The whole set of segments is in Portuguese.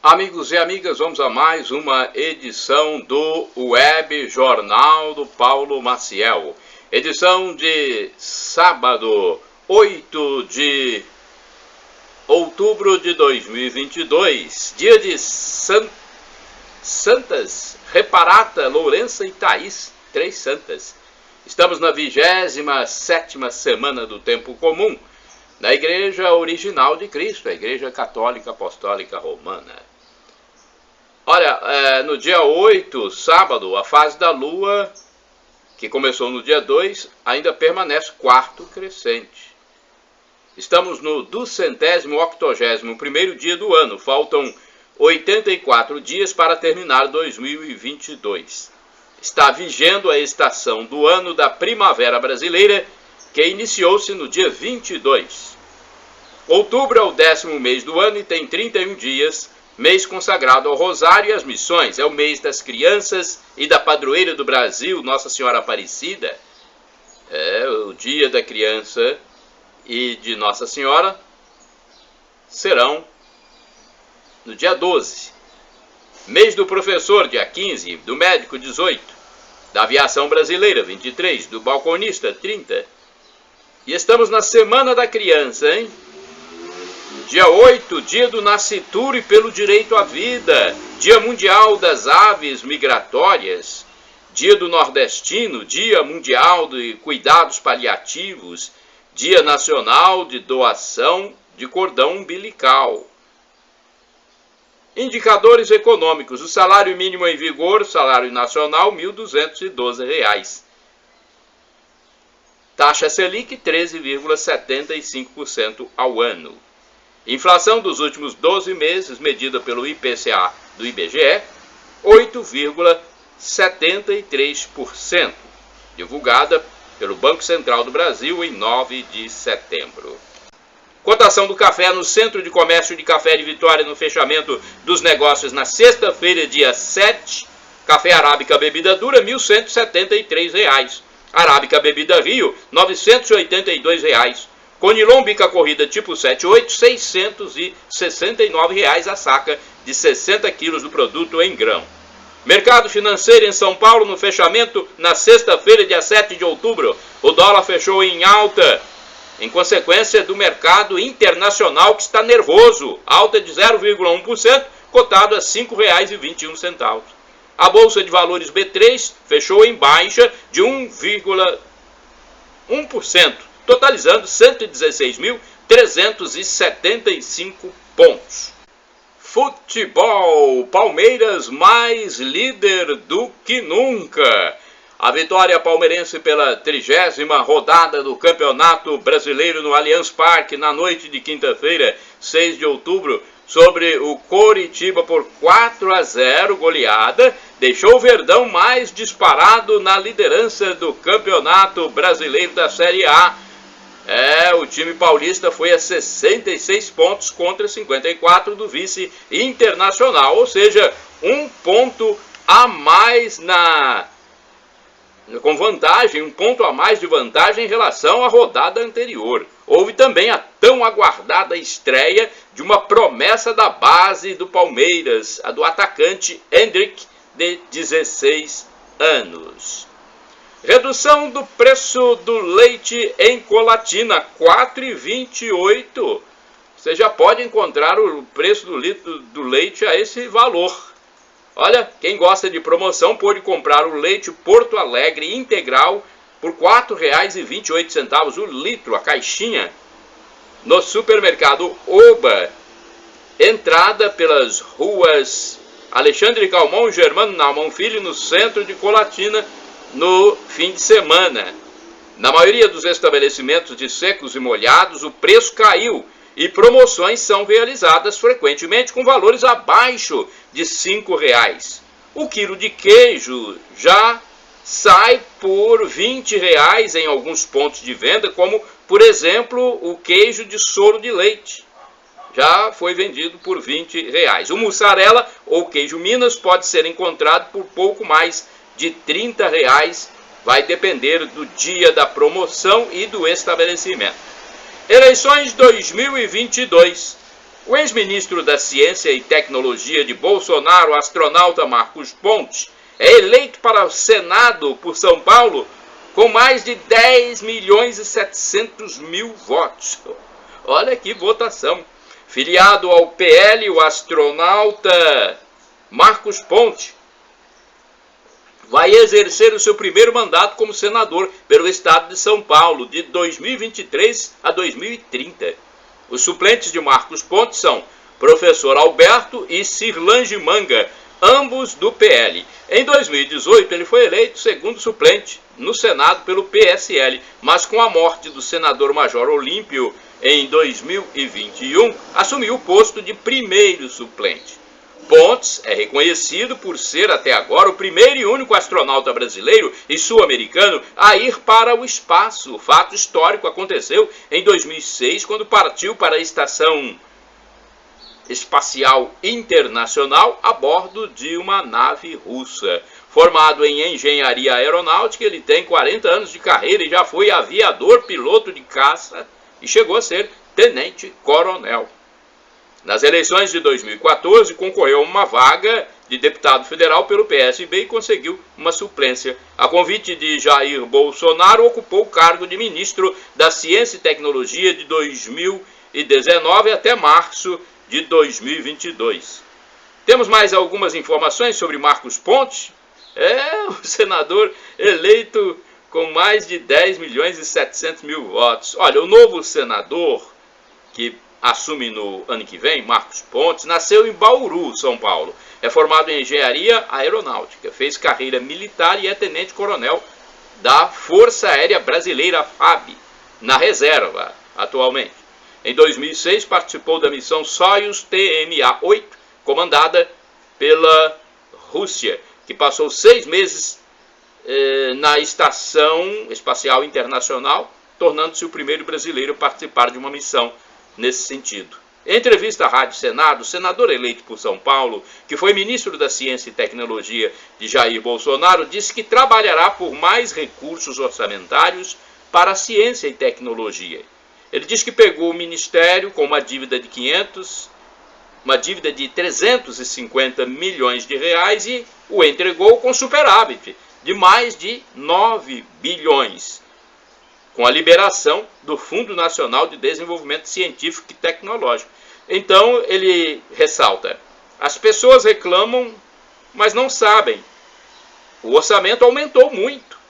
Amigos e amigas, vamos a mais uma edição do Web Jornal do Paulo Maciel. Edição de sábado, 8 de outubro de 2022, dia de Santas, Reparata, Lourença e Thaís, 3 santas. Estamos na 27ª semana do tempo comum, na Igreja Original de Cristo, a Igreja Católica Apostólica Romana. Olha, no dia 8, sábado, a fase da Lua, que começou no dia 2, ainda permanece quarto crescente. Estamos no 281º dia do ano, faltam 84 dias para terminar 2022. Está vigendo a estação do ano da primavera brasileira, que iniciou-se no dia 22. Outubro é o 10º mês do ano e tem 31 dias, mês consagrado ao Rosário e às Missões. É o mês das crianças e da padroeira do Brasil, Nossa Senhora Aparecida. É o dia da criança e de Nossa Senhora serão no dia 12. Mês do professor, dia 15, do médico, 18, da aviação brasileira, 23, do balconista, 30. E estamos na Semana da Criança, hein? Dia 8, dia do nascituro e pelo direito à vida, dia mundial das aves migratórias, dia do nordestino, dia mundial de cuidados paliativos, dia nacional de doação de cordão umbilical. Indicadores econômicos: o salário mínimo em vigor, salário nacional, R$ 1.212. Taxa Selic, 13,75% ao ano. Inflação dos últimos 12 meses, medida pelo IPCA do IBGE, 8,73%, divulgada pelo Banco Central do Brasil em 9 de setembro. Cotação do café no Centro de Comércio de Café de Vitória no fechamento dos negócios na sexta-feira, dia 7, café arábica bebida dura, R$ 1.173. Arábica bebida Rio, R$ 982. Conilon bica corrida tipo 78, R$ 669 a saca de 60 quilos do produto em grão. Mercado financeiro em São Paulo no fechamento na sexta-feira, dia 7 de outubro. O dólar fechou em alta, em consequência do mercado internacional que está nervoso. Alta de 0,1%, cotado a R$ 5,21. A Bolsa de Valores B3 fechou em baixa de 1,1%. totalizando 116.375 pontos. Futebol, Palmeiras mais líder do que nunca. A vitória palmeirense pela 30ª rodada do Campeonato Brasileiro no Allianz Parque na noite de quinta-feira, 6 de outubro, sobre o Coritiba por 4-0, goleada, deixou o Verdão mais disparado na liderança do Campeonato Brasileiro da Série A. O time paulista foi a 66 pontos contra 54 do vice Internacional, ou seja, um ponto a mais com vantagem, um ponto a mais de vantagem em relação à rodada anterior. Houve também a tão aguardada estreia de uma promessa da base do Palmeiras, a do atacante Hendrick, de 16 anos. Redução do preço do leite em Colatina, R$ 4,28. Você já pode encontrar o preço do litro do leite a esse valor. Olha, quem gosta de promoção pode comprar o leite Porto Alegre integral por R$ 4,28 o litro, a caixinha, no supermercado Oba. Entrada pelas ruas Alexandre Calmon e Germano Naumann Filho, no centro de Colatina, no fim de semana. Na maioria dos estabelecimentos de secos e molhados, o preço caiu e promoções são realizadas frequentemente com valores abaixo de R$ 5,00. O quilo de queijo já sai por R$ 20,00 em alguns pontos de venda, como, por exemplo, o queijo de soro de leite. Já foi vendido por R$ 20,00. O mussarela ou queijo Minas pode ser encontrado por pouco mais de R$ 30,00, vai depender do dia da promoção e do estabelecimento. Eleições 2022. O ex-ministro da Ciência e Tecnologia de Bolsonaro, o astronauta Marcos Pontes, é eleito para o Senado por São Paulo com mais de 10.700.000 votos. Olha que votação. Filiado ao PL, o astronauta Marcos Pontes vai exercer o seu primeiro mandato como senador pelo estado de São Paulo, de 2023 a 2030. Os suplentes de Marcos Pontes são professor Alberto e Cirlange Manga, ambos do PL. Em 2018, ele foi eleito segundo suplente no Senado pelo PSL, mas com a morte do senador Major Olímpio em 2021, assumiu o posto de primeiro suplente. Pontes é reconhecido por ser até agora o primeiro e único astronauta brasileiro e sul-americano a ir para o espaço. O fato histórico aconteceu em 2006, quando partiu para a Estação Espacial Internacional a bordo de uma nave russa. Formado em engenharia aeronáutica, ele tem 40 anos de carreira e já foi aviador, piloto de caça e chegou a ser tenente-coronel. Nas eleições de 2014, concorreu a uma vaga de deputado federal pelo PSB e conseguiu uma suplência. A convite de Jair Bolsonaro, ocupou o cargo de ministro da Ciência e Tecnologia de 2019 até março de 2022. Temos mais algumas informações sobre Marcos Pontes. É o senador eleito com mais de 10.700.000 votos. Olha, o novo senador que assume no ano que vem, Marcos Pontes, nasceu em Bauru, São Paulo. É formado em engenharia aeronáutica, fez carreira militar e é tenente-coronel da Força Aérea Brasileira, FAB, na reserva, atualmente. Em 2006, participou da missão Soyuz TMA-8, comandada pela Rússia, que passou 6 meses na Estação Espacial Internacional, tornando-se o primeiro brasileiro a participar de uma missão nesse sentido. Em entrevista à Rádio Senado, o senador eleito por São Paulo, que foi ministro da Ciência e Tecnologia de Jair Bolsonaro, disse que trabalhará por mais recursos orçamentários para a ciência e tecnologia. Ele disse que pegou o ministério com uma dívida de 350 milhões de reais e o entregou com superávit de mais de 9 bilhões. Com a liberação do Fundo Nacional de Desenvolvimento Científico e Tecnológico. Então, ele ressalta, as pessoas reclamam, mas não sabem. O orçamento aumentou muito.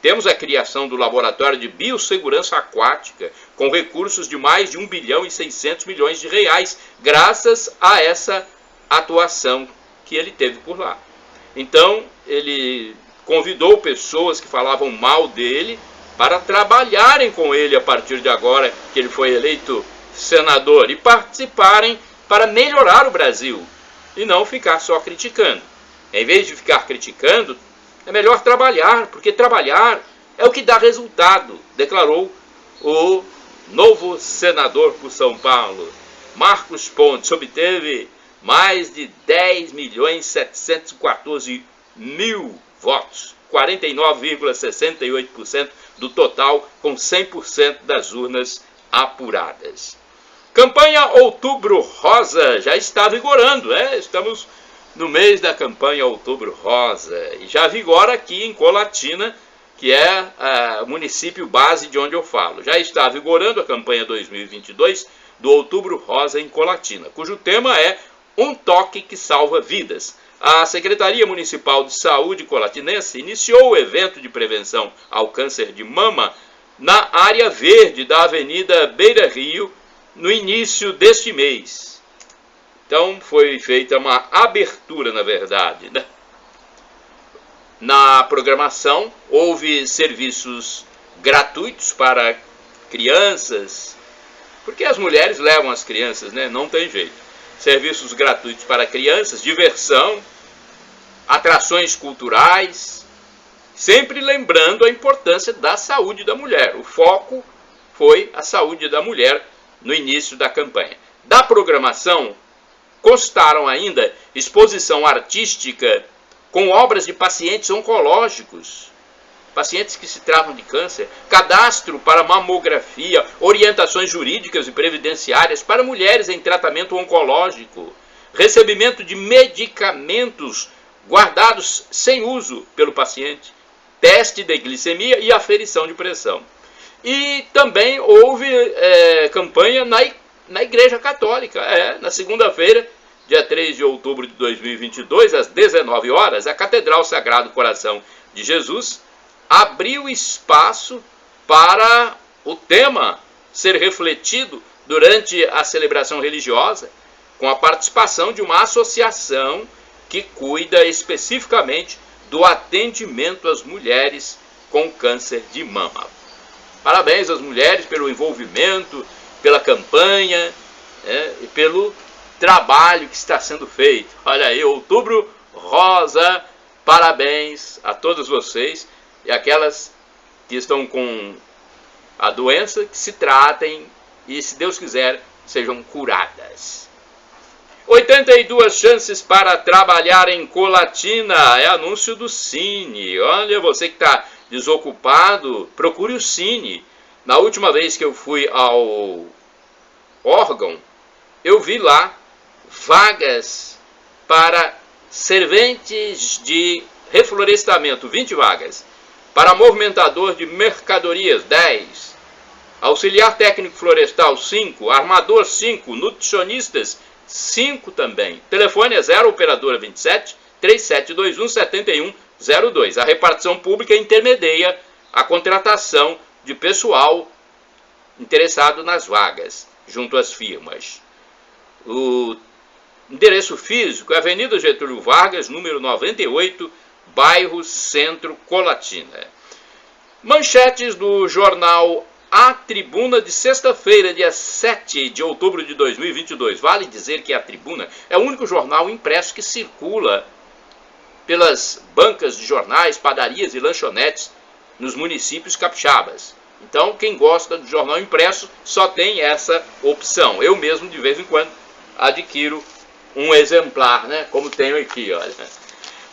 Temos a criação do Laboratório de Biossegurança Aquática, com recursos de mais de 1.6 bilhões de reais, graças a essa atuação que ele teve por lá. Então, ele convidou pessoas que falavam mal dele para trabalharem com ele a partir de agora que ele foi eleito senador e participarem para melhorar o Brasil e não ficar só criticando. Em vez de ficar criticando, é melhor trabalhar, porque trabalhar é o que dá resultado, declarou o novo senador por São Paulo. Marcos Pontes obteve mais de 10.714.000 votos. 49,68% do total, com 100% das urnas apuradas. Campanha Outubro Rosa já está vigorando, estamos no mês da campanha Outubro Rosa, e já vigora aqui em Colatina, que é o município base de onde eu falo. Já está vigorando a campanha 2022 do Outubro Rosa em Colatina, cujo tema é Um Toque que Salva Vidas. A Secretaria Municipal de Saúde colatinense iniciou o evento de prevenção ao câncer de mama na área verde da Avenida Beira Rio no início deste mês. Então foi feita uma abertura, na verdade, né? Na programação houve serviços gratuitos para crianças, porque as mulheres levam as crianças, né? Não tem jeito. Serviços gratuitos para crianças, diversão, atrações culturais, sempre lembrando a importância da saúde da mulher. O foco foi a saúde da mulher no início da campanha. Da programação, constaram ainda exposição artística com obras de pacientes oncológicos, pacientes que se tratam de câncer, cadastro para mamografia, orientações jurídicas e previdenciárias para mulheres em tratamento oncológico, recebimento de medicamentos guardados sem uso pelo paciente, teste de glicemia e aferição de pressão. E também houve campanha na Igreja Católica. Na segunda-feira, dia 3 de outubro de 2022, às 19 horas, a Catedral Sagrado Coração de Jesus abriu espaço para o tema ser refletido durante a celebração religiosa, com a participação de uma associação que cuida especificamente do atendimento às mulheres com câncer de mama. Parabéns às mulheres pelo envolvimento, pela campanha, e pelo trabalho que está sendo feito. Olha aí, Outubro Rosa, parabéns a todos vocês e aquelas que estão com a doença, que se tratem e, se Deus quiser, sejam curadas. 82 chances para trabalhar em Colatina, é anúncio do Cine. Olha, você que está desocupado, procure o Cine. Na última vez que eu fui ao órgão, eu vi lá vagas para serventes de reflorestamento, 20 vagas. Para movimentador de mercadorias, 10. Auxiliar técnico florestal, 5. Armador, 5. Nutricionistas, 5 também. Telefone é 0 operadora 27 3721 7102. A repartição pública intermedia a contratação de pessoal interessado nas vagas, junto às firmas. O endereço físico é Avenida Getúlio Vargas, número 98, bairro Centro, Colatina. Manchetes do jornal A Tribuna de sexta-feira, dia 7 de outubro de 2022. Vale dizer que A Tribuna é o único jornal impresso que circula pelas bancas de jornais, padarias e lanchonetes nos municípios capixabas. Então, quem gosta do jornal impresso só tem essa opção. Eu mesmo, de vez em quando, adquiro um exemplar, né? Como tenho aqui, olha.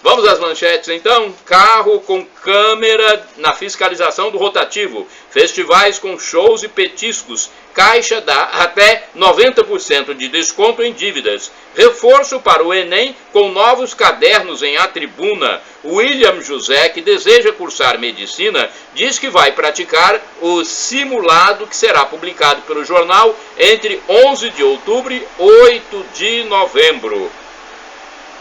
Vamos às manchetes, então. Carro com câmera na fiscalização do rotativo. Festivais com shows e petiscos. Caixa dá até 90% de desconto em dívidas. Reforço para o Enem com novos cadernos em A Tribuna. William José, que deseja cursar medicina, diz que vai praticar o simulado que será publicado pelo jornal entre 11 de outubro e 8 de novembro.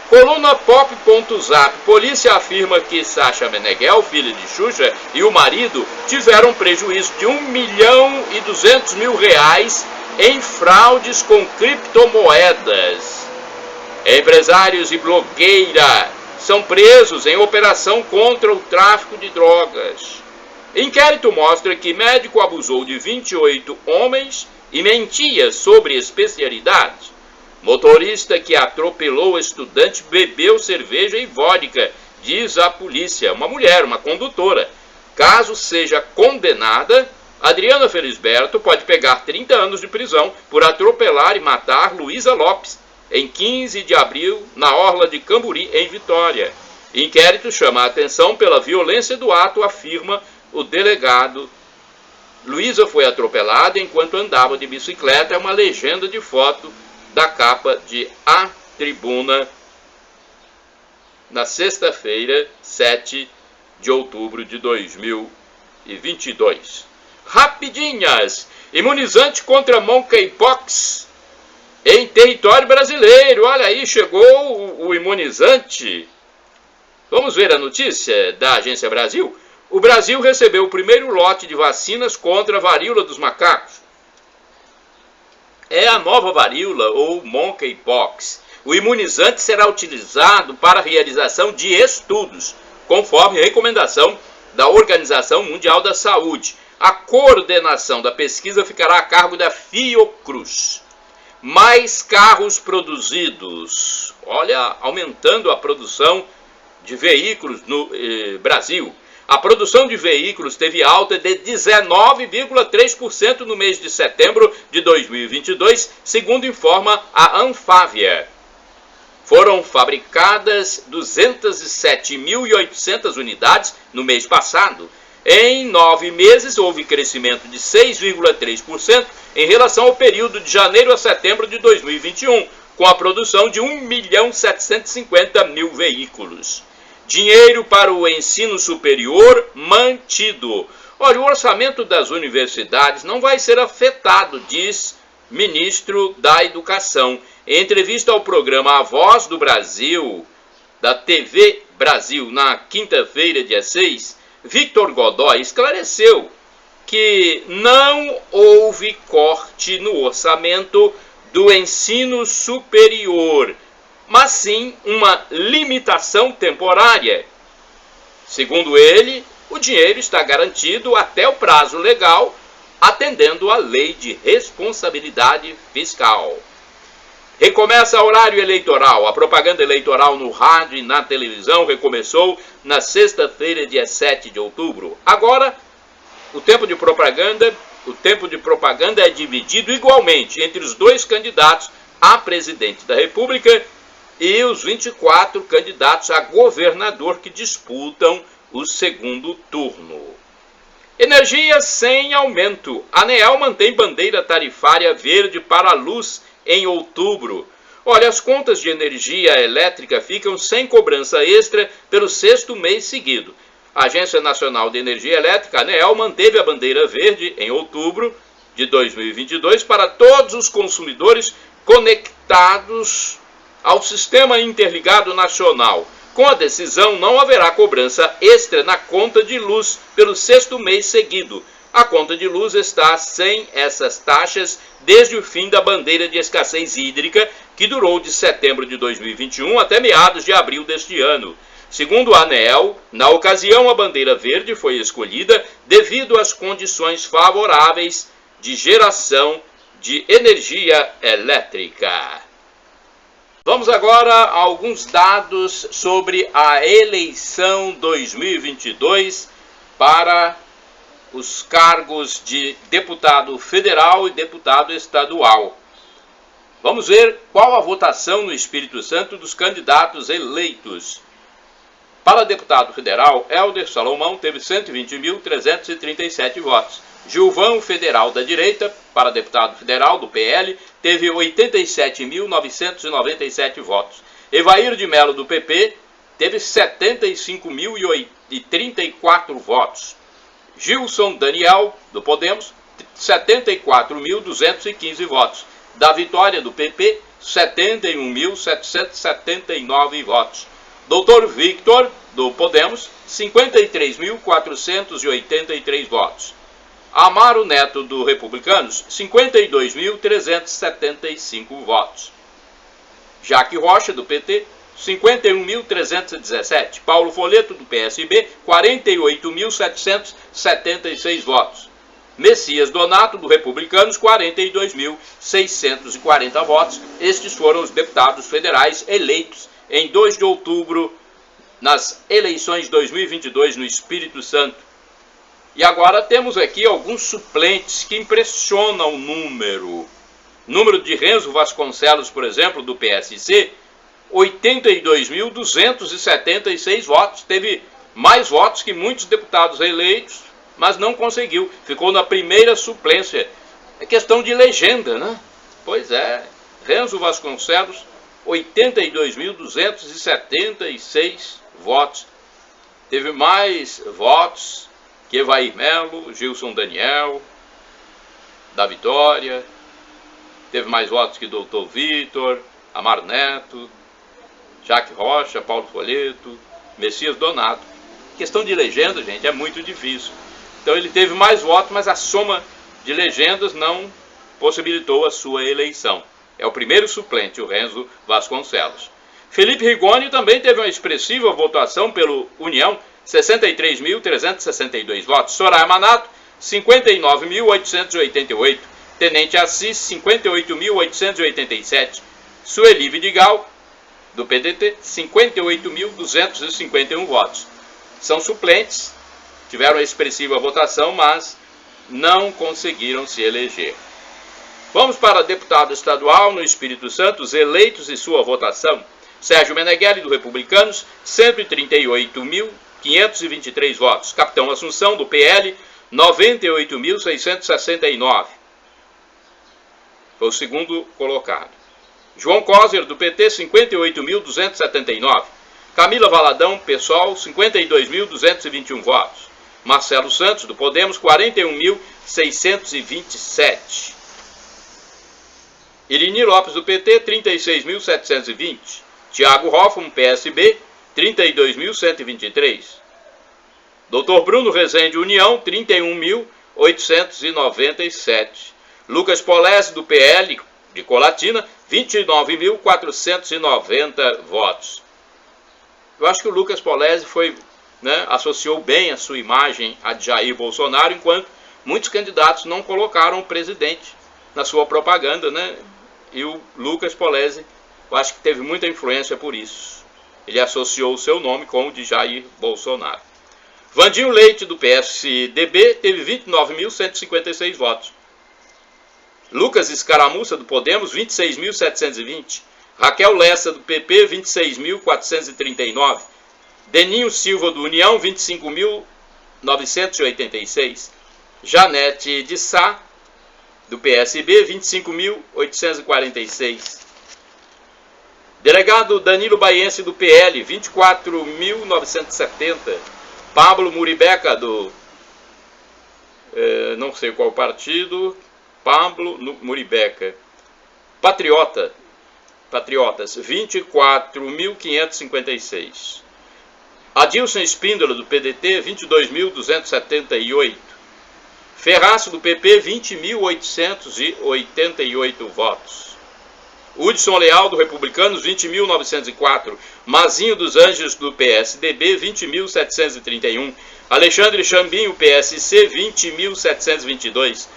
Coluna Pop.zap. Polícia afirma que Sasha Meneghel, filha de Xuxa, e o marido tiveram prejuízo de R$1.200.000 em fraudes com criptomoedas. Empresários e blogueira são presos em operação contra o tráfico de drogas. Inquérito mostra que médico abusou de 28 homens e mentia sobre especialidade. Motorista que atropelou estudante bebeu cerveja e vodka, diz a polícia. Uma mulher, uma condutora. Caso seja condenada, Adriana Felisberto pode pegar 30 anos de prisão por atropelar e matar Luísa Lopes, em 15 de abril, na orla de Camburi, em Vitória. Inquérito chama a atenção pela violência do ato, afirma o delegado. Luísa foi atropelada enquanto andava de bicicleta. É uma legenda de foto da capa de A Tribuna, na sexta-feira, 7 de outubro de 2022. Rapidinhas! Imunizante contra monkeypox em território brasileiro. Olha aí, chegou o imunizante. Vamos ver a notícia da Agência Brasil? O Brasil recebeu o primeiro lote de vacinas contra a varíola dos macacos. É a nova varíola ou monkeypox. O imunizante será utilizado para a realização de estudos, conforme recomendação da Organização Mundial da Saúde. A coordenação da pesquisa ficará a cargo da Fiocruz. Mais carros produzidos. Olha, aumentando a produção de veículos no Brasil. A produção de veículos teve alta de 19,3% no mês de setembro de 2022, segundo informa a Anfávia. Foram fabricadas 207.800 unidades no mês passado. Em 9 meses, houve crescimento de 6,3% em relação ao período de janeiro a setembro de 2021, com a produção de 1.750.000 veículos. Dinheiro para o ensino superior mantido. Olha, o orçamento das universidades não vai ser afetado, diz ministro da Educação. Em entrevista ao programa A Voz do Brasil, da TV Brasil, na quinta-feira, dia 6, Victor Godoy esclareceu que não houve corte no orçamento do ensino superior, mas sim uma limitação temporária. Segundo ele, o dinheiro está garantido até o prazo legal, atendendo à lei de responsabilidade fiscal. Recomeça horário eleitoral. A propaganda eleitoral no rádio e na televisão recomeçou na sexta-feira, dia 7 de outubro. Agora, o tempo de propaganda é dividido igualmente entre os 2 candidatos a presidente da República e os 24 candidatos a governador que disputam o segundo turno. Energia sem aumento. A ANEEL mantém bandeira tarifária verde para a luz em outubro. Olha, as contas de energia elétrica ficam sem cobrança extra pelo 6º mês seguido. A Agência Nacional de Energia Elétrica, ANEEL, manteve a bandeira verde em outubro de 2022 para todos os consumidores conectados ao Sistema Interligado Nacional. Com a decisão, não haverá cobrança extra na conta de luz pelo 6º mês seguido. A conta de luz está sem essas taxas desde o fim da bandeira de escassez hídrica, que durou de setembro de 2021 até meados de abril deste ano. Segundo a ANEEL, na ocasião a bandeira verde foi escolhida devido às condições favoráveis de geração de energia elétrica. Vamos agora a alguns dados sobre a eleição 2022 para os cargos de deputado federal e deputado estadual. Vamos ver qual a votação no Espírito Santo dos candidatos eleitos. Para deputado federal, Helder Salomão teve 120.337 votos. Gilvão, federal da direita, para deputado federal do PL, teve 87.997 votos. Evair de Mello, do PP, teve 75.034 votos. Gilson Daniel, do Podemos, 74.215 votos. Da Vitória, do PP, 71.779 votos. Doutor Victor, do Podemos, 53.483 votos. Amaro Neto, do Republicanos, 52.375 votos. Jaque Rocha, do PT, 51.317. Paulo Folleto, do PSB, 48.776 votos. Messias Donato, do Republicanos, 42.640 votos. Estes foram os deputados federais eleitos em 2 de outubro nas eleições 2022 no Espírito Santo. E agora temos aqui alguns suplentes que impressionam o número. Número de Renzo Vasconcelos, por exemplo, do PSC, 82.276 votos. Teve mais votos que muitos deputados eleitos, mas não conseguiu. Ficou na primeira suplência. É questão de legenda, né? Pois é. Renzo Vasconcelos, 82.276 votos. Teve mais votos que Evair Mello, Gilson Daniel, da Vitória. Teve mais votos que Doutor Vitor, Amaro Neto, Jaque Rocha, Paulo Folleto, Messias Donato. Questão de legenda, gente, é muito difícil. Então ele teve mais votos, mas a soma de legendas não possibilitou a sua eleição. É o primeiro suplente, o Renzo Vasconcelos. Felipe Rigoni também teve uma expressiva votação pelo União, 63.362 votos. Soraya Manato, 59.888. Tenente Assis, 58.887. Sueli Vidigal, do PDT, 58.251 votos. São suplentes, tiveram expressiva votação, mas não conseguiram se eleger. Vamos para deputado estadual no Espírito Santo, os eleitos e sua votação. Sérgio Meneghelli, do Republicanos, 138.523 votos. Capitão Assunção, do PL, 98.669. Foi o segundo colocado. João Coser, do PT, 58.279. Camila Valadão, PSOL, 52.221 votos. Marcelo Santos, do Podemos, 41.627. Irini Lopes, do PT, 36.720. Tiago Hoffmann, PSB, 32.123. Dr. Bruno Rezende, União, 31.897. Lucas Polese, do PL, de Colatina, 29.490 votos. Eu acho que o Lucas Polese associou bem a sua imagem a de Jair Bolsonaro, enquanto muitos candidatos não colocaram o presidente na sua propaganda, né? E o Lucas Polese, eu acho que teve muita influência por isso. Ele associou o seu nome com o de Jair Bolsonaro. Vandinho Leite, do PSDB, teve 29.156 votos. Lucas Escaramuça, do Podemos, 26.720. Raquel Lessa, do PP, 26.439. Deninho Silva, do União, 25.986. Janete de Sá, do PSB, 25.846. Delegado Danilo Baiense, do PL, 24.970. Pablo Muribeca, do... não sei qual partido... Pablo Muribeca. Patriotas, 24.556. Adilson Espíndola, do PDT, 22.278. Ferraço, do PP, 20.888 votos. Hudson Leal, do Republicanos, 20.904. Mazinho dos Anjos, do PSDB, 20.731. Alexandre Chambinho, PSC, 20.722.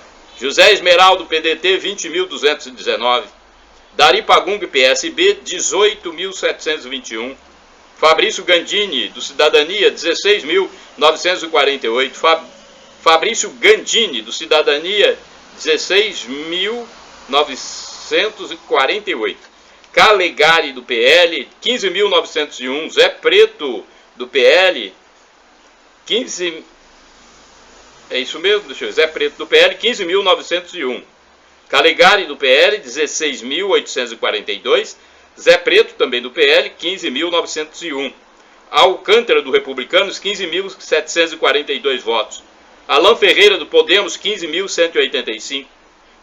José Esmeraldo, PDT, 20.219. Dari Pagung, PSB, 18.721. Fabrício Gandini, do Cidadania, 16.948. Fabrício Gandini, do Cidadania, 16.948. Calegari, do PL, 15.901. Zé Preto, do PL, 15... É isso mesmo, deixa eu ver. Zé Preto, do PL, 15.901. Calegari, do PL, 16.842. Zé Preto, também do PL, 15.901. Alcântara, do Republicanos, 15.742 votos. Alain Ferreira, do Podemos, 15.185.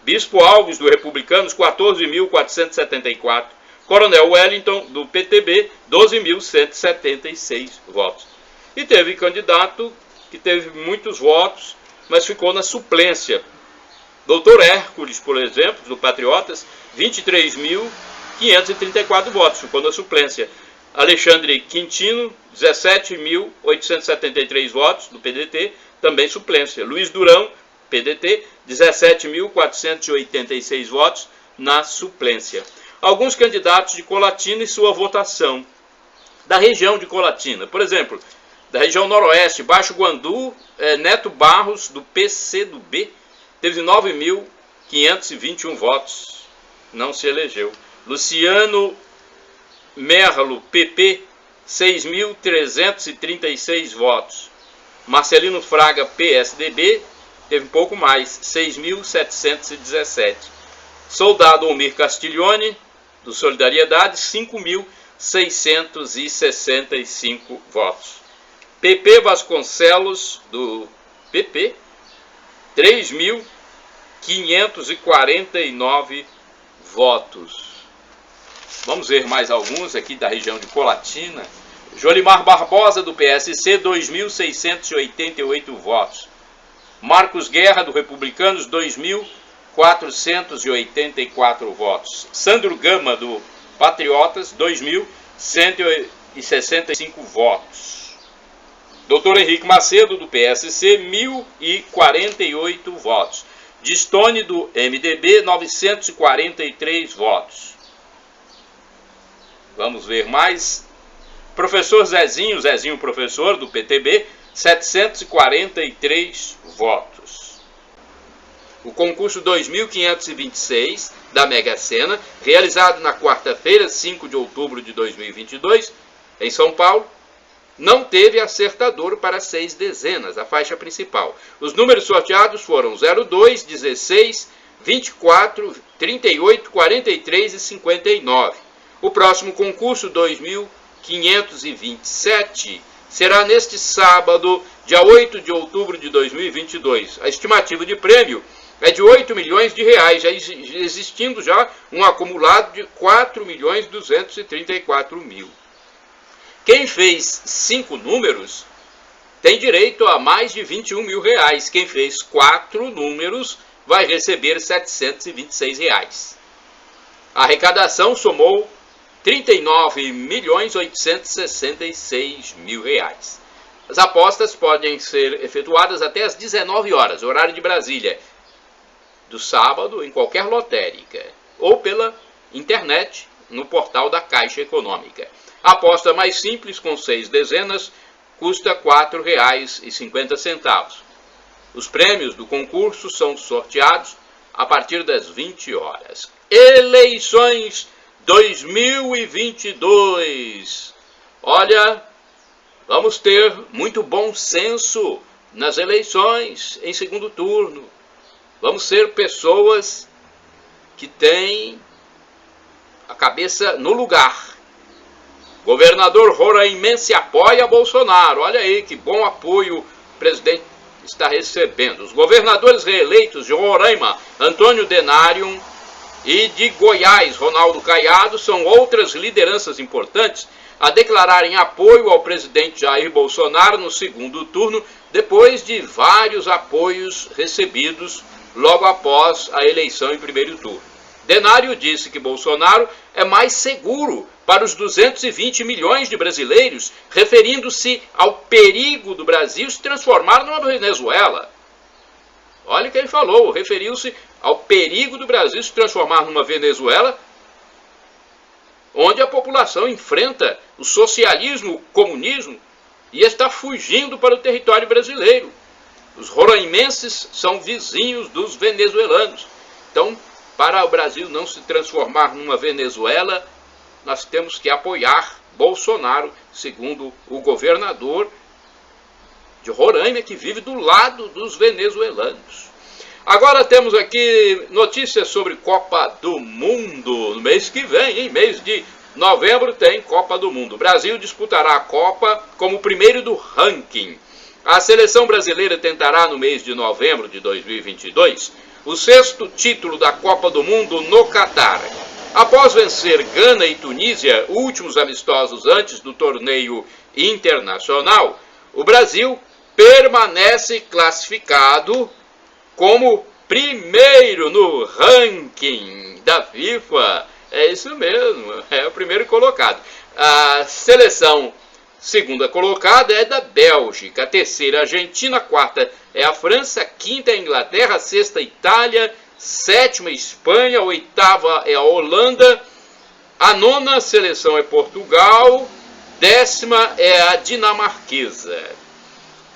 Bispo Alves, do Republicanos, 14.474. Coronel Wellington, do PTB, 12.176 votos. E teve candidato que teve muitos votos, mas ficou na suplência. Doutor Hércules, por exemplo, do Patriotas, 23.534 votos, ficou na suplência. Alexandre Quintino, 17.873 votos, do PDT, também suplência. Luiz Durão, PDT, 17.486 votos, na suplência. Alguns candidatos de Colatina e sua votação. Da região de Colatina, por exemplo, da região noroeste, Baixo Guandu, Neto Barros, do PCdoB, teve 9.521 votos, não se elegeu. Luciano Merlo, PP, 6.336 votos. Marcelino Fraga, PSDB, teve um pouco mais, 6.717. Soldado Almir Castiglione, do Solidariedade, 5.665 votos. PP Vasconcelos, do PP, 3.549 votos. Vamos ver mais alguns aqui da região de Colatina. Jolimar Barbosa, do PSC, 2.688 votos. Marcos Guerra, do Republicanos, 2.484 votos. Sandro Gama, do Patriotas, 2.165 votos. Dr. Henrique Macedo, do PSC, 1.048 votos. Distone, do MDB, 943 votos. Vamos ver mais. Professor Zezinho, professor, do PTB, 743 votos. O concurso 2526 da Mega Sena, realizado na quarta-feira, 5 de outubro de 2022, em São Paulo, não teve acertador para 6 dezenas, a faixa principal. Os números sorteados foram 02, 16, 24, 38, 43 e 59. O próximo concurso, 2527, será neste sábado, dia 8 de outubro de 2022. A estimativa de prêmio é de 8 milhões de reais, já existindo já um acumulado de 4 milhões 234 mil. Quem fez 5 números tem direito a mais de 21 mil reais. Quem fez 4 números vai receber 726 reais. A arrecadação somou 39 milhões 866 mil reais. As apostas podem ser efetuadas até às 19 horas, horário de Brasília, do sábado, em qualquer lotérica, ou pela internet, no portal da Caixa Econômica. A aposta mais simples, com 6 dezenas, custa R$ 4,50. Os prêmios do concurso são sorteados a partir das 20 horas. Eleições 2022. Olha, vamos ter muito bom senso nas eleições em segundo turno. Vamos ser pessoas que têm a cabeça no lugar. Governador roraimense apoia Bolsonaro. Olha aí que bom apoio o presidente está recebendo. Os governadores reeleitos de Roraima, Antônio Denário, e de Goiás, Ronaldo Caiado, são outras lideranças importantes a declararem apoio ao presidente Jair Bolsonaro no segundo turno, depois de vários apoios recebidos logo após a eleição em primeiro turno. Denário disse que Bolsonaro é mais seguro para os 220 milhões de brasileiros, referindo-se ao perigo do Brasil se transformar numa Venezuela. Olha o que ele falou, referiu-se ao perigo do Brasil se transformar numa Venezuela, onde a população enfrenta o socialismo, o comunismo, e está fugindo para o território brasileiro. Os roraimenses são vizinhos dos venezuelanos. Então, para o Brasil não se transformar numa Venezuela, nós temos que apoiar Bolsonaro, segundo o governador de Roraima, que vive do lado dos venezuelanos. Agora temos aqui notícias sobre Copa do Mundo. No mês que vem, em mês de novembro, tem Copa do Mundo. O Brasil disputará a Copa como o primeiro do ranking. A seleção brasileira tentará, no mês de novembro de 2022, o 6º título da Copa do Mundo no Catar. Após vencer Gana e Tunísia, últimos amistosos antes do torneio internacional, o Brasil permanece classificado como primeiro no ranking da FIFA. É isso mesmo, é o primeiro colocado. A seleção segunda colocada é da Bélgica, a terceira a Argentina, a quarta é a França, a quinta é a Inglaterra, a sexta a Itália, sétima a Espanha, a oitava é a Holanda, a nona seleção é Portugal, décima é a dinamarquesa.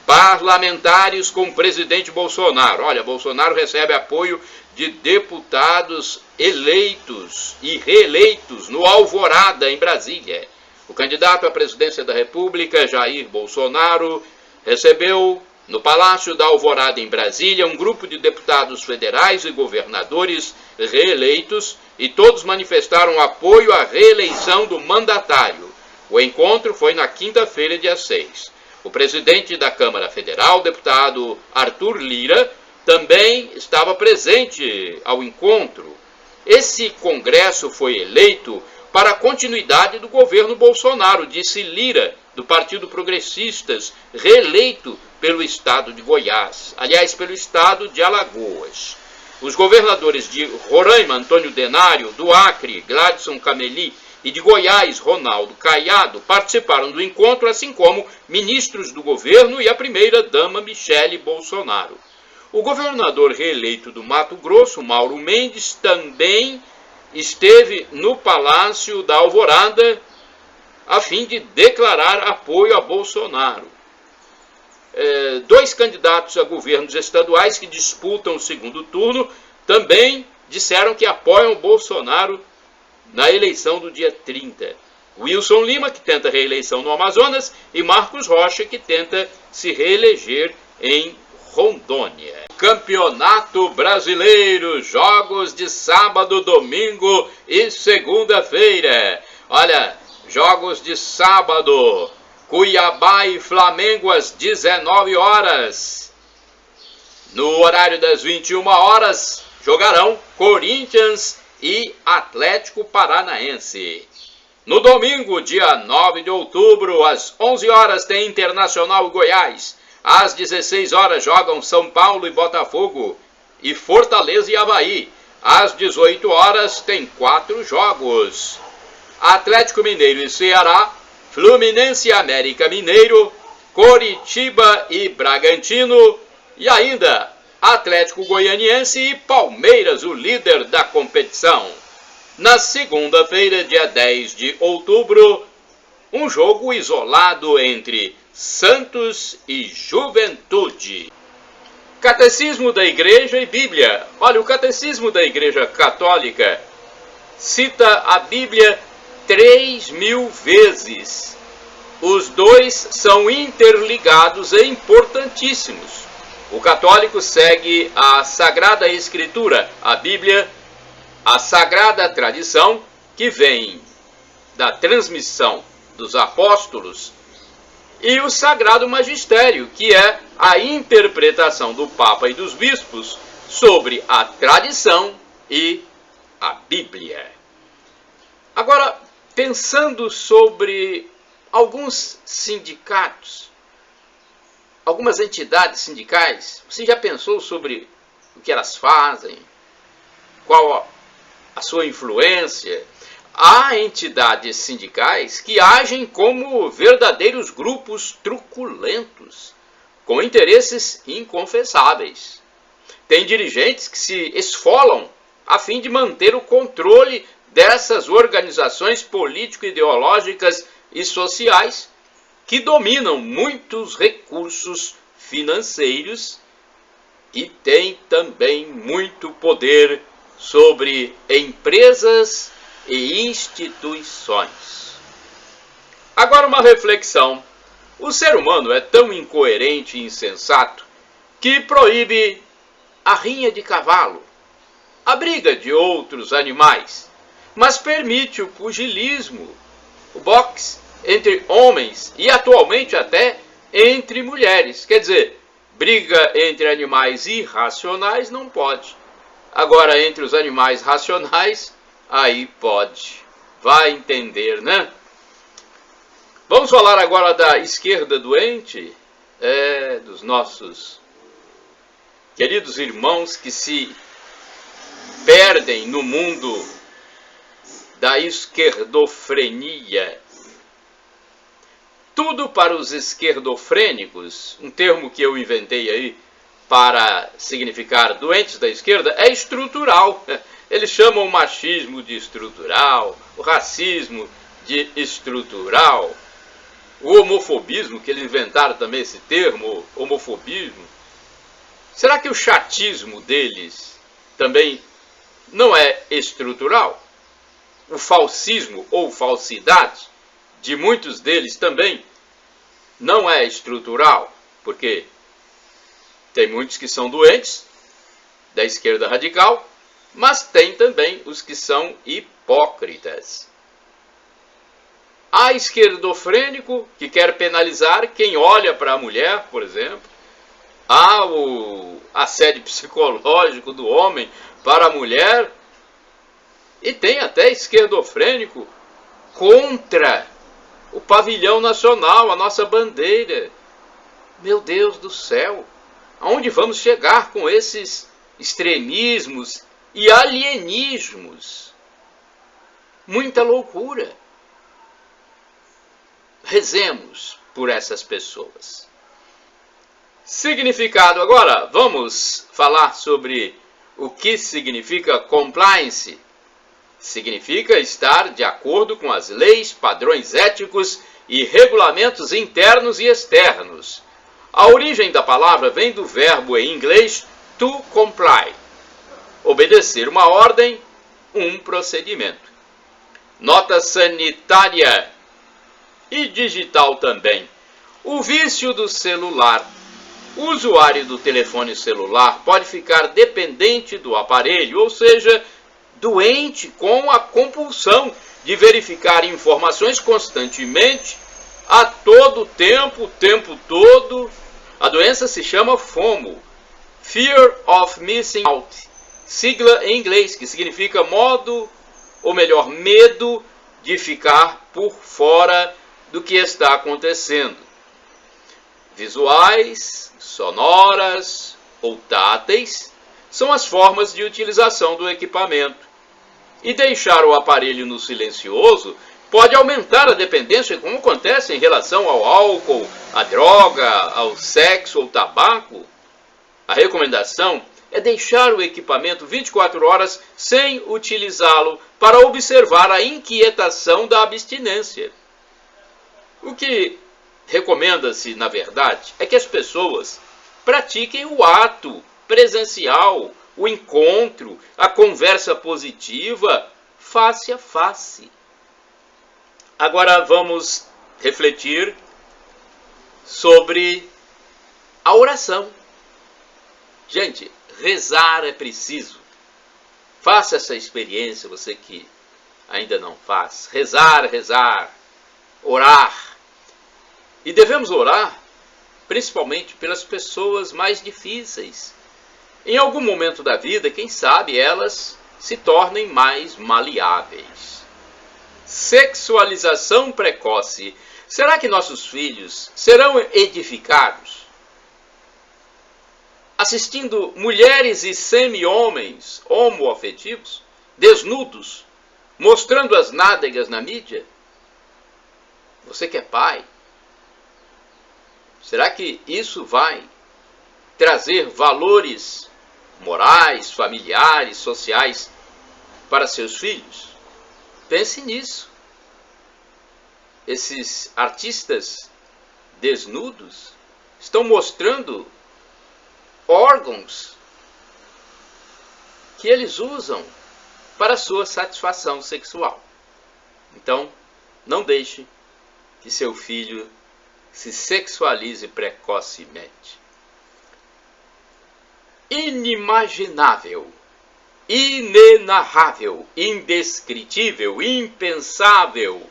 Parlamentares com o presidente Bolsonaro. Olha, Bolsonaro recebe apoio de deputados eleitos e reeleitos no Alvorada, em Brasília. O candidato à presidência da República, Jair Bolsonaro, recebeu no Palácio da Alvorada, em Brasília, um grupo de deputados federais e governadores reeleitos, e todos manifestaram apoio à reeleição do mandatário. O encontro foi na quinta-feira, dia 6. O presidente da Câmara Federal, deputado Arthur Lira, também estava presente ao encontro. Esse congresso foi eleito para a continuidade do governo Bolsonaro, disse Lira, do Partido Progressistas, reeleito pelo estado de Goiás, aliás, pelo estado de Alagoas. Os governadores de Roraima, Antônio Denário, do Acre, Gladson Cameli, e de Goiás, Ronaldo Caiado, participaram do encontro, assim como ministros do governo e a primeira-dama Michele Bolsonaro. O governador reeleito do Mato Grosso, Mauro Mendes, também esteve no Palácio da Alvorada a fim de declarar apoio a Bolsonaro. dois candidatos a governos estaduais que disputam o segundo turno também disseram que apoiam Bolsonaro na eleição do dia 30. Wilson Lima, que tenta reeleição no Amazonas, e Marcos Rocha, que tenta se reeleger em Rondônia. Campeonato Brasileiro, jogos de sábado, domingo e segunda-feira. Olha, jogos de sábado, Cuiabá e Flamengo às 19 horas. No horário das 21 horas, jogarão Corinthians e Atlético Paranaense. No domingo, dia 9 de outubro, às 11 horas, tem Internacional e Goiás. Às 16 horas, jogam São Paulo e Botafogo e Fortaleza e Avaí. Às 18 horas, tem 4 jogos. Atlético Mineiro e Ceará, Fluminense e América Mineiro, Coritiba e Bragantino e ainda Atlético Goianiense e Palmeiras, o líder da competição. Na segunda-feira, dia 10 de outubro, um jogo isolado entre Santos e Juventude. Catecismo da Igreja e Bíblia. Olha, o Catecismo da Igreja Católica cita a Bíblia 3.000 vezes. Os dois são interligados e importantíssimos. O católico segue a Sagrada Escritura, a Bíblia, a Sagrada Tradição, que vem da transmissão dos apóstolos, e o Sagrado Magistério, que é a interpretação do Papa e dos bispos sobre a tradição e a Bíblia. Agora, pensando sobre alguns sindicatos, algumas entidades sindicais, você já pensou sobre o que elas fazem? Qual a sua influência? Há entidades sindicais que agem como verdadeiros grupos truculentos, com interesses inconfessáveis. Tem dirigentes que se esfolam a fim de manter o controle dessas organizações político-ideológicas e sociais que dominam muitos recursos financeiros e têm também muito poder sobre empresas e instituições. Agora uma reflexão. O ser humano é tão incoerente e insensato que proíbe a rinha de cavalo, a briga de outros animais, mas permite o pugilismo, o boxe entre homens e atualmente até entre mulheres. Quer dizer, briga entre animais irracionais não pode. Agora, entre os animais racionais, aí pode. Vai entender, né? Vamos falar agora da esquerda doente, dos nossos queridos irmãos que se perdem no mundo da esquerdofrenia. Tudo para os esquerdofrênicos, um termo que eu inventei aí para significar doentes da esquerda, é estrutural. Eles chamam o machismo de estrutural, o racismo de estrutural, o homofobismo, que eles inventaram também esse termo, homofobismo. Será que o chatismo deles também não é estrutural? O falsismo ou falsidade de muitos deles também não é estrutural, porque tem muitos que são doentes da esquerda radical, mas tem também os que são hipócritas. Há esquerdofrênico que quer penalizar quem olha para a mulher, por exemplo. Há o assédio psicológico do homem para a mulher. E tem até esquerdofrênico contra o pavilhão nacional, a nossa bandeira. Meu Deus do céu! Aonde vamos chegar com esses extremismos e alienismos? Muita loucura. Rezemos por essas pessoas. Significado agora. Vamos falar sobre o que significa compliance. Significa estar de acordo com as leis, padrões éticos e regulamentos internos e externos. A origem da palavra vem do verbo em inglês to comply, obedecer uma ordem, um procedimento. Nota sanitária e digital também. O vício do celular. O usuário do telefone celular pode ficar dependente do aparelho, ou seja, doente com a compulsão de verificar informações constantemente, a todo tempo, o tempo todo. A doença se chama FOMO, Fear of Missing Out, sigla em inglês, que significa medo de ficar por fora do que está acontecendo. Visuais, sonoras ou táteis são as formas de utilização do equipamento. E deixar o aparelho no silencioso pode aumentar a dependência, como acontece em relação ao álcool, à droga, ao sexo ou tabaco. A recomendação é deixar o equipamento 24 horas sem utilizá-lo para observar a inquietação da abstinência. O que recomenda-se, na verdade, é que as pessoas pratiquem o ato presencial, o encontro, a conversa positiva, face a face. Agora vamos refletir sobre a oração. Gente, rezar é preciso. Faça essa experiência, você que ainda não faz. Rezar, orar. E devemos orar principalmente pelas pessoas mais difíceis. Em algum momento da vida, quem sabe elas se tornem mais maleáveis. Sexualização precoce. Será que nossos filhos serão edificados assistindo mulheres e semi-homens homoafetivos, desnudos, mostrando as nádegas na mídia? Você que é pai, será que isso vai trazer valores morais, familiares, sociais para seus filhos? Pense nisso. Esses artistas desnudos estão mostrando órgãos que eles usam para sua satisfação sexual. Então, não deixe que seu filho se sexualize precocemente. Inimaginável, inenarrável, indescritível, impensável,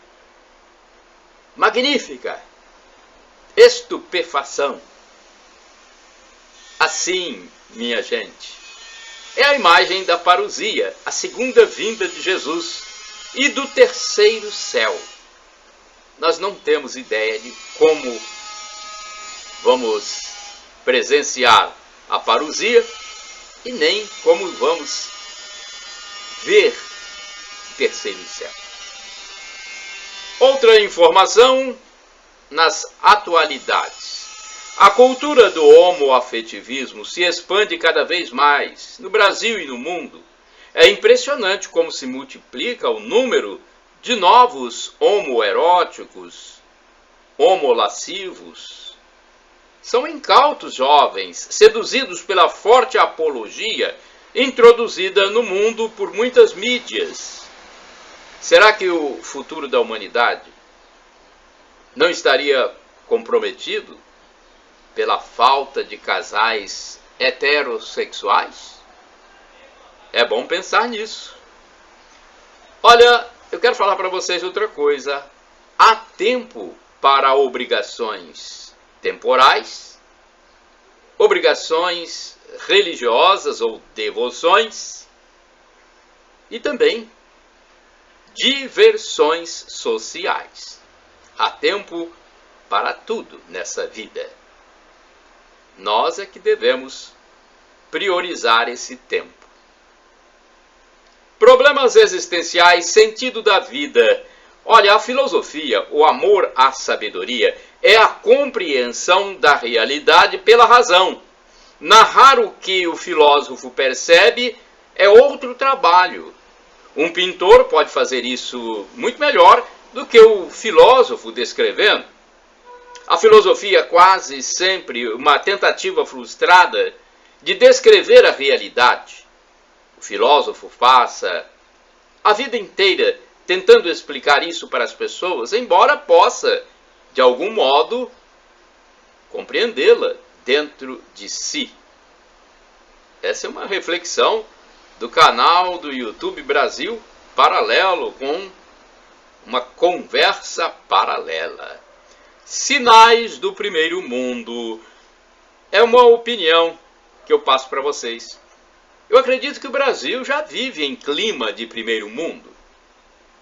magnífica, estupefação. Assim, minha gente, é a imagem da parousia, a segunda vinda de Jesus e do terceiro céu. Nós não temos ideia de como vamos presenciar a parousia e nem como vamos ver o terceiro céu. Outra informação nas atualidades. A cultura do homoafetivismo se expande cada vez mais no Brasil e no mundo. É impressionante como se multiplica o número de novos homoeróticos, homolascivos. São incautos jovens, seduzidos pela forte apologia introduzida no mundo por muitas mídias. Será que o futuro da humanidade não estaria comprometido pela falta de casais heterossexuais? É bom pensar nisso. Olha, eu quero falar para vocês outra coisa. Há tempo para obrigações temporais, obrigações religiosas ou devoções e também diversões sociais. Há tempo para tudo nessa vida. Nós é que devemos priorizar esse tempo. Problemas existenciais, sentido da vida. Olha, a filosofia, o amor à sabedoria, é a compreensão da realidade pela razão. Narrar o que o filósofo percebe é outro trabalho. Um pintor pode fazer isso muito melhor do que o filósofo descrevendo. A filosofia é quase sempre uma tentativa frustrada de descrever a realidade. O filósofo passa a vida inteira tentando explicar isso para as pessoas, embora possa, de algum modo, compreendê-la dentro de si. Essa é uma reflexão do canal do YouTube Brasil Paralelo, com uma conversa paralela. Sinais do primeiro mundo. É uma opinião que eu passo para vocês. Eu acredito que o Brasil já vive em clima de primeiro mundo.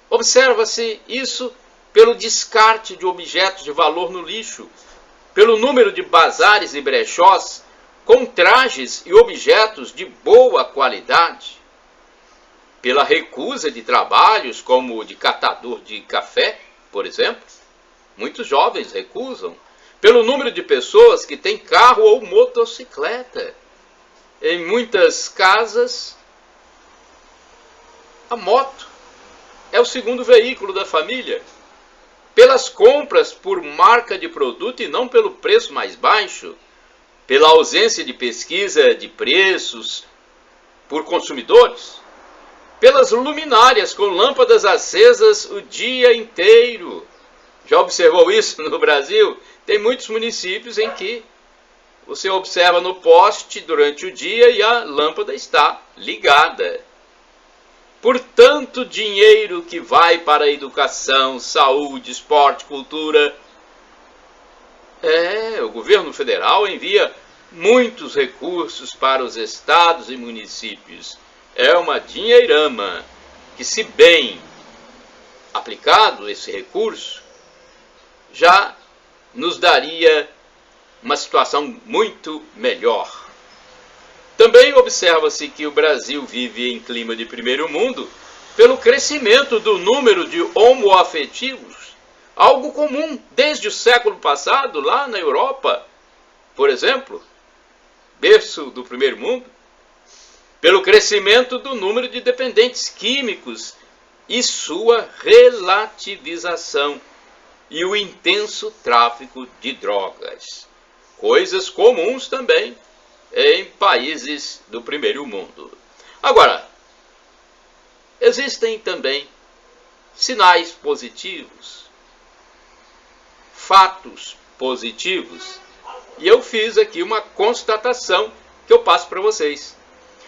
Observa-se isso pelo descarte de objetos de valor no lixo, pelo número de bazares e brechós com trajes e objetos de boa qualidade, pela recusa de trabalhos como o de catador de café, por exemplo. Muitos jovens recusam, pelo número de pessoas que têm carro ou motocicleta. Em muitas casas, a moto é o segundo veículo da família. Pelas compras por marca de produto e não pelo preço mais baixo, pela ausência de pesquisa de preços por consumidores, pelas luminárias com lâmpadas acesas o dia inteiro. Já observou isso no Brasil? Tem muitos municípios em que você observa no poste durante o dia e a lâmpada está ligada. Por tanto dinheiro que vai para a educação, saúde, esporte, cultura. O governo federal envia muitos recursos para os estados e municípios. É uma dinheirama que, se bem aplicado esse recurso, já nos daria uma situação muito melhor. Também observa-se que o Brasil vive em clima de primeiro mundo pelo crescimento do número de homoafetivos, algo comum desde o século passado lá na Europa, por exemplo, berço do primeiro mundo, pelo crescimento do número de dependentes químicos e sua relativização, e o intenso tráfico de drogas, coisas comuns também em países do primeiro mundo. Agora, existem também sinais positivos, fatos positivos, e eu fiz aqui uma constatação que eu passo para vocês.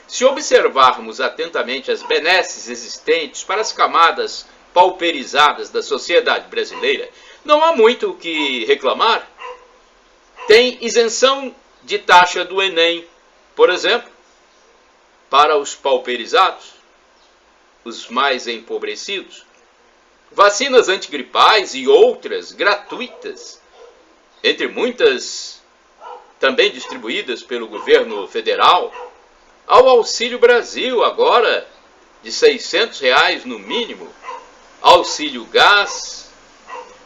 Se observarmos atentamente as benesses existentes para as camadas pauperizadas da sociedade brasileira, não há muito o que reclamar. Tem isenção de taxa do Enem, por exemplo, para os pauperizados, os mais empobrecidos. Vacinas antigripais e outras gratuitas, entre muitas também distribuídas pelo governo federal, ao Auxílio Brasil agora de R$ 600 no mínimo, auxílio gás,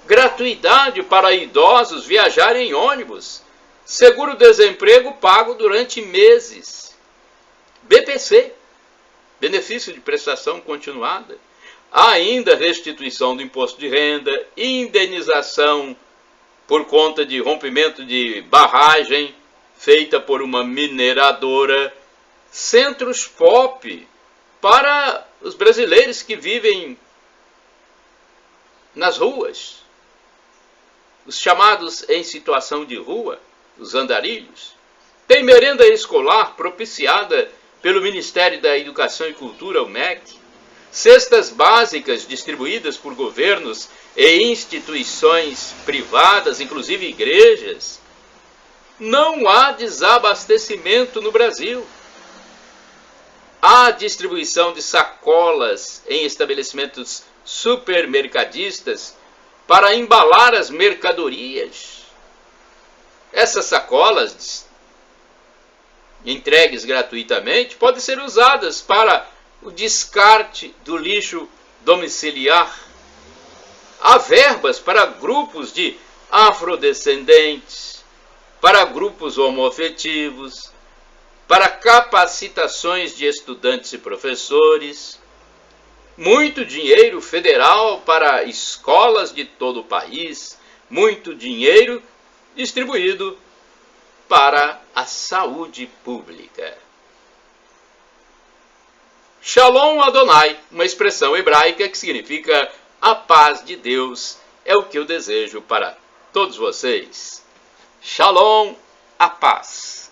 gratuidade para idosos viajarem em ônibus, seguro-desemprego pago durante meses, BPC, benefício de prestação continuada, há ainda restituição do imposto de renda, indenização por conta de rompimento de barragem feita por uma mineradora, centros POP para os brasileiros que vivem nas ruas, os chamados em situação de rua, os andarilhos. Tem merenda escolar propiciada pelo Ministério da Educação e Cultura, o MEC, cestas básicas distribuídas por governos e instituições privadas, inclusive igrejas. Não há desabastecimento no Brasil. Há distribuição de sacolas em estabelecimentos supermercadistas para embalar as mercadorias. Essas sacolas, entregues gratuitamente, podem ser usadas para o descarte do lixo domiciliar. Há verbas para grupos de afrodescendentes, para grupos homoafetivos, para capacitações de estudantes e professores, muito dinheiro federal para escolas de todo o país, muito dinheiro distribuído para a saúde pública. Shalom Adonai, uma expressão hebraica que significa a paz de Deus, é o que eu desejo para todos vocês. Shalom, a paz.